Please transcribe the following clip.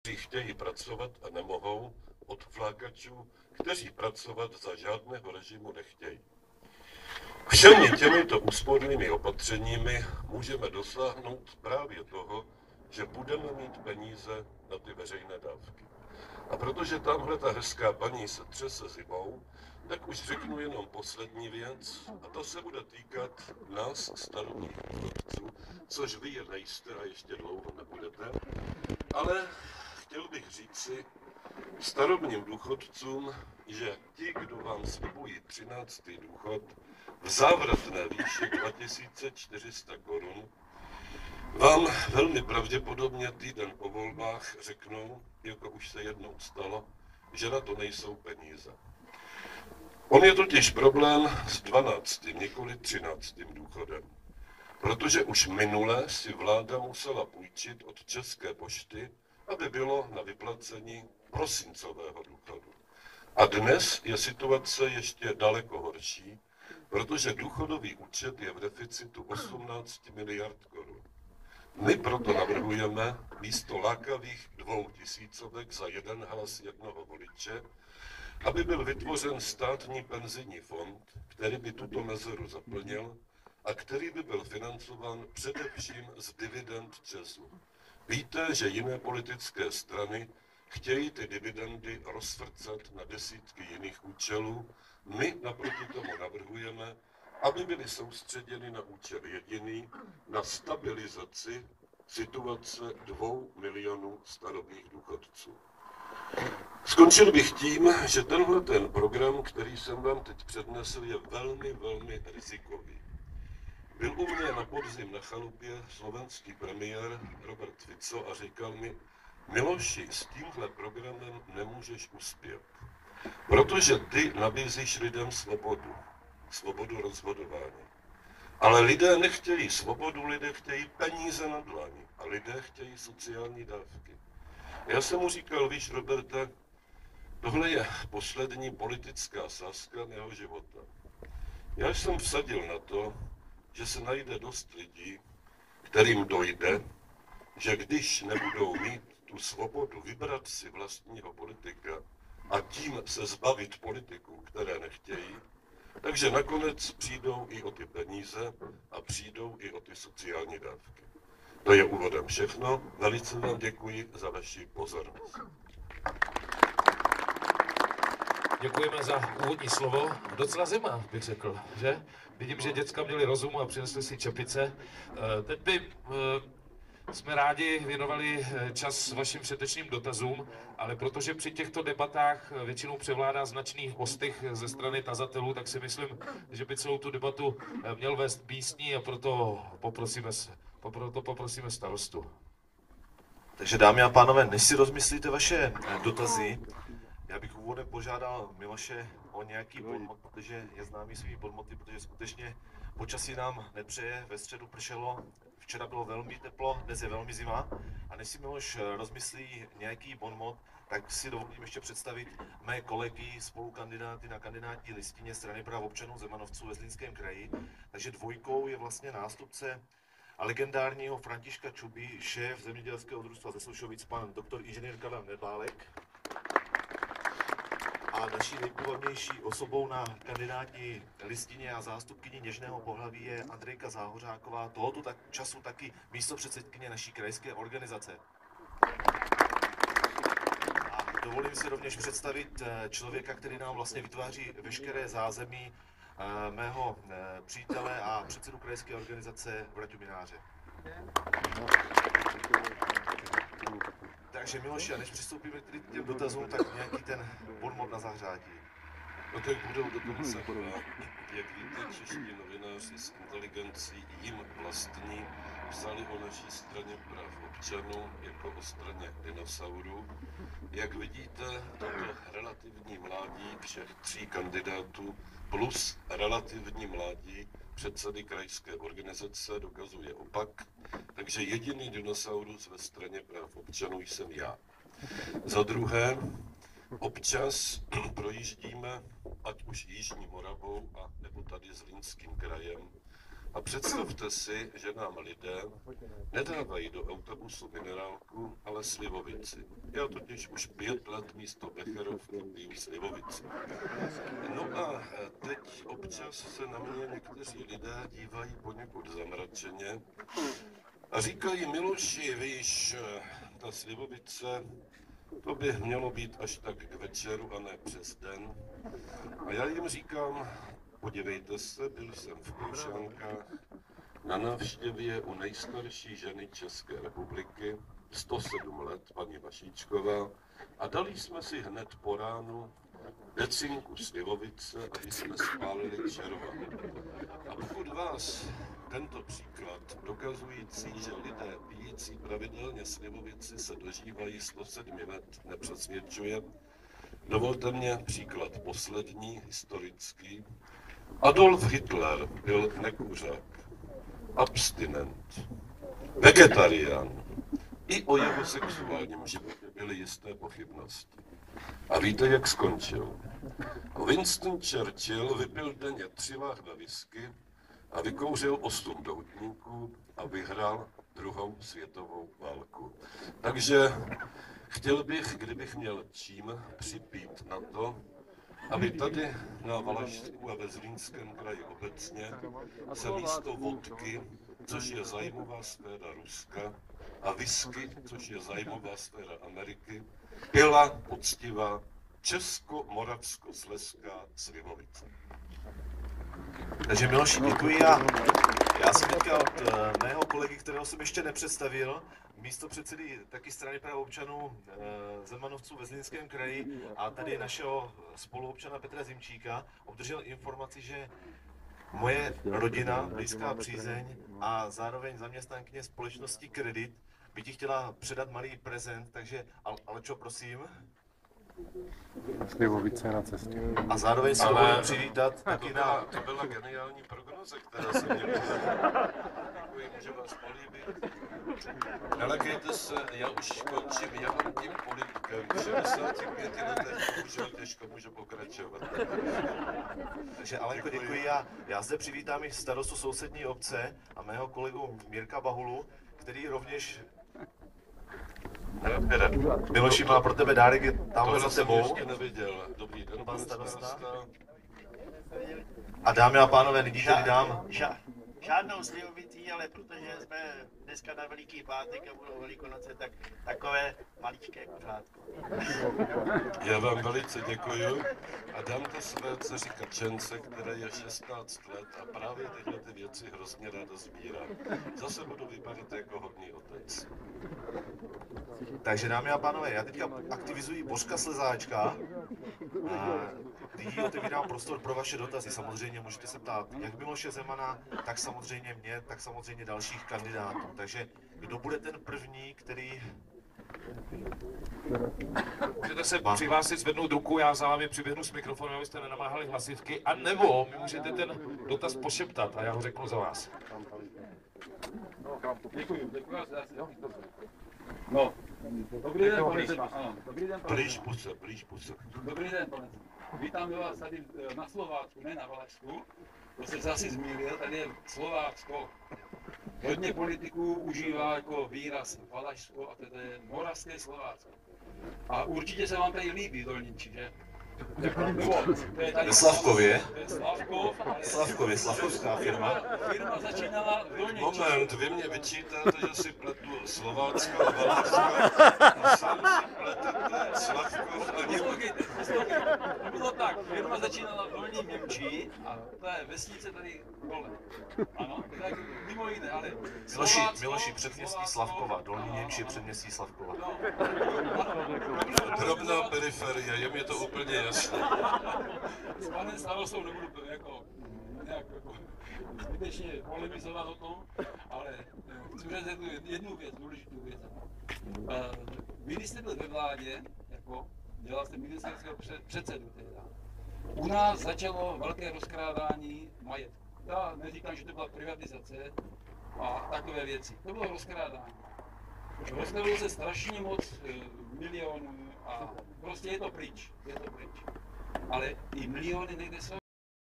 kteří chtějí pracovat a nemohou, od flákačů, kteří pracovat za žádného režimu nechtějí. Všemi těmito úspornými opatřeními můžeme dosáhnout právě toho, že budeme mít peníze na ty veřejné dávky. A protože tamhle ta hezká paní se třese zimou, tak už řeknu jenom poslední věc, a to se bude týkat nás, starobních důchodců, což vy je nejste a ještě dlouho nebudete, ale chtěl bych říci starobním důchodcům, že ti, kdo vám slibují 13. důchod v závratné výši 2400 korun, vám velmi pravděpodobně týden po volbách řeknou, jako už se jednou stalo, že na to nejsou peníze. On je totiž problém s 12., nikoli 13. důchodem. Protože už minule si vláda musela půjčit od České pošty, aby bylo na vyplacení prosincového důchodu. A dnes je situace ještě daleko horší, protože důchodový účet je v deficitu 18 miliard korun. My proto navrhujeme místo lákavých 2000 za jeden hlas jednoho voliče, aby byl vytvořen státní penzijní fond, který by tuto mezeru zaplnil a který by byl financován především z dividend ČEZu. Víte, že jiné politické strany chtějí ty dividendy rozfrcat na desítky jiných účelů. My naproti tomu navrhujeme, aby byly soustředěny na účel jediný, na stabilizaci situace 2 milionů starobních důchodců. Skončil bych tím, že tenhle ten program, který jsem vám teď přednesl, je velmi, velmi rizikový. Byl u mě na podzim na chalupě slovenský premiér Robert Fico a říkal mi, Miloši, s tímhle programem nemůžeš uspět, protože ty nabízíš lidem svobodu rozhodování. Ale lidé nechtějí svobodu, lidé chtějí peníze na dlani a lidé chtějí sociální dávky. Já jsem mu říkal, víš, Roberte, tohle je poslední politická sázka mého života. Já jsem vsadil na to, že se najde dost lidí, kterým dojde, že když nebudou mít tu svobodu vybrat si vlastního politika a tím se zbavit politiků, které nechtějí, takže nakonec přijdou i o ty peníze a přijdou i o ty sociální dávky. To je úvodem všechno. Velice vám děkuji za vaši pozornost. Děkujeme za úvodní slovo. Docela zima, bych řekl, že? Vidím, že děcka měli rozum a přinesli si čepice. Teď by jsme rádi věnovali čas vašim všetečným dotazům, ale protože při těchto debatách většinou převládá značný ostych ze strany tazatelů, tak si myslím, že by celou tu debatu měl vést místní a proto poprosíme starostu. Takže dámy a pánové, než si rozmyslíte vaše dotazy, já bych úvodem požádal Miloše o nějaký bonmot, protože je známý svými bonmoty, protože skutečně počasí nám nepřeje, ve středu pršelo, včera bylo velmi teplo, dnes je velmi zima a než si Miloš rozmyslí nějaký bonmot, tak si dovolím ještě představit mé kolegy, spolukandidáty na kandidátní listině Strany práv občanů Zemanovců ve Zlínském kraji. Takže dvojkou je vlastně nástupce legendárního Františka Čuby, šéf zemědělského družstva ze Slušovic, pan doktor inženýr Karel Nedbálek. A naší nejpůvabnější osobou na kandidátní listině a zástupkyní něžného pohlaví je Andrejka Záhořáková, tohoto času taky místopředsedkyně naší krajské organizace. A dovolím si rovněž představit člověka, který nám vlastně vytváří veškeré zázemí, mého přítele a předsedu krajské organizace Braťu Mináře. Takže Miloši, a než přistoupíme k těm dotazům, tak nějaký ten bonmot na zahřátí. No tak budou dokonce dva. Jak víte, čeští novináři s inteligencí jim vlastní psali o naší straně práv občanů jako o straně dinosaurů. Jak vidíte, toto relativní mládí všech 3 kandidátů plus relativní mládí předsedy krajské organizace dokazuje opak, takže jediný dinosaurus ve straně práv občanů jsem já. Za druhé, občas projíždíme, ať už Jižní Moravou a nebo tady Zlínským krajem, A představte si, že nám lidé nedávají do autobusu minerálku, ale slivovici. Já totiž už 5 let místo Becherovky piju slivovici. No a teď občas se na mě někteří lidé dívají poněkud zamračeně a říkají: Miloši, víš, ta slivovice, to by mělo být až tak k večeru a ne přes den. A já jim říkám: podívejte se, byl jsem v Koušankách na návštěvě u nejstarší ženy České republiky, 107 let, paní Vašíčková, a dali jsme si hned po ránu decinku slivovice a my jsme spálili červa. A pokud vás tento příklad dokazující, že lidé pijící pravidelně slivovici se dožívají 107 let, nepřesvědčuje, dovolte mě příklad poslední, historický. Adolf Hitler byl nekuřák, abstinent, vegetarián. I o jeho sexuálním životě byly jisté pochybnosti. A víte, jak skončil? Winston Churchill vypil denně 3 láhve whisky a vykouřil 8 doutníků a vyhrál 2. světovou válku. Takže chtěl bych, kdybych měl čím, připít na to, aby tady na Valašsku a ve Zlínském kraji obecně se místo vodky, což je zájmová sféra Ruska, a whisky, což je zájmová sféra Ameriky, pila poctivá česko-moravsko-slezská slivovice. Takže Miloši, děkuji a já jsem teďka od mého kolegy, kterého jsem ještě nepředstavil, místo předsedy taky strany práv občanů Zemanovců ve Zlínském kraji a tady našeho spoluobčana Petra Zimčíka obdržel informaci, že moje rodina, blízká přízeň a zároveň zaměstnankyně společnosti Kredit by ti chtěla předat malý prezent, takže Alečo, prosím. Slivovice na cestě. A zároveň si dovolím přivítat taky To byla geniální prognoze, která se mě povedla. Děkuji, může vás políbit. Nelekejte se, já už končím, já mám tím polívkem. V 65 letech už těžko můžu pokračovat. Takže Alenko, děkuji a já zde přivítám i starostu sousední obce a mého kolegu Mirka Bahulu, který rovněž... Miloši má pro tebe dárek, je tamhle za tebou. Ještě neviděl. Dobrý den, Pan starosta. starosta. A dámy a pánové, nyní tedy dám. Žádnou slivovicí, ale protože jsme dneska na Veliký pátek a budou Velikonoce, tak takové maličké kuřátko. Já vám velice děkuji a dám to své dceři Kačence, které je 16 let a právě tyhle ty věci hrozně ráda sbírá. Zase budu vypadat jako hodný otec. Takže dámy a pánové, já teďka aktivizuji Božka Slezáčka. Nyní otevírám prostor pro vaše dotazy. Samozřejmě můžete se ptát jak Miloše Zemana, tak samozřejmě mě, tak samozřejmě dalších kandidátů. Takže kdo bude ten první, který... Můžete se přihlásit, zvednout ruku, já za vámi přiběhnu s mikrofonem, abyste nenamáhali hlasivky, a nebo mi můžete ten dotaz pošeptat a já ho řeknu za vás. Děkuji No, dobrý den, pane Zeman. Ano, dobrý den, pane Blíž Zeman. puse. Dobrý den, pane Zeman. Vítám vás tady na Slovácku, ne na Valašsku. To se zase zmínil, tady je Slovácko. Hodně politiků užívá jako výraz Valašsko a to je moravské Slovácko. A určitě se vám tady líbí v Dolniči, že? Ve Slavkově? To je Slavkov, ale... Slavkovská firma. Firma začínala v Dolniči. Moment, vy mě vyčítáte, že si pletu Slovácko a Valašsko a sám si pletete Slavkov a Poslouchejte, to bylo tak, firma začínala v Dolním Němčí a to je vesnice tady dole. Ano, tak mimo jiné, ale Miloši, předměstí Slavkova, Dolní Němči, předměstí Slavkova. drobná periferie, je mi to úplně jasné. S panem starostou nebudu jako nějak jako zbytečně polemizovat o tom, ale chci říct jednu věc, důležitou věc. Vy jste byl ve vládě, jako dělal jste ministerského předsedu teda. U nás začalo velké rozkrádání majetku. Já neříkám, že to byla privatizace a takové věci. To bylo rozkrádání. Rozkradlo se strašně moc milionů a prostě je to pryč. Ale i miliony někde jsou.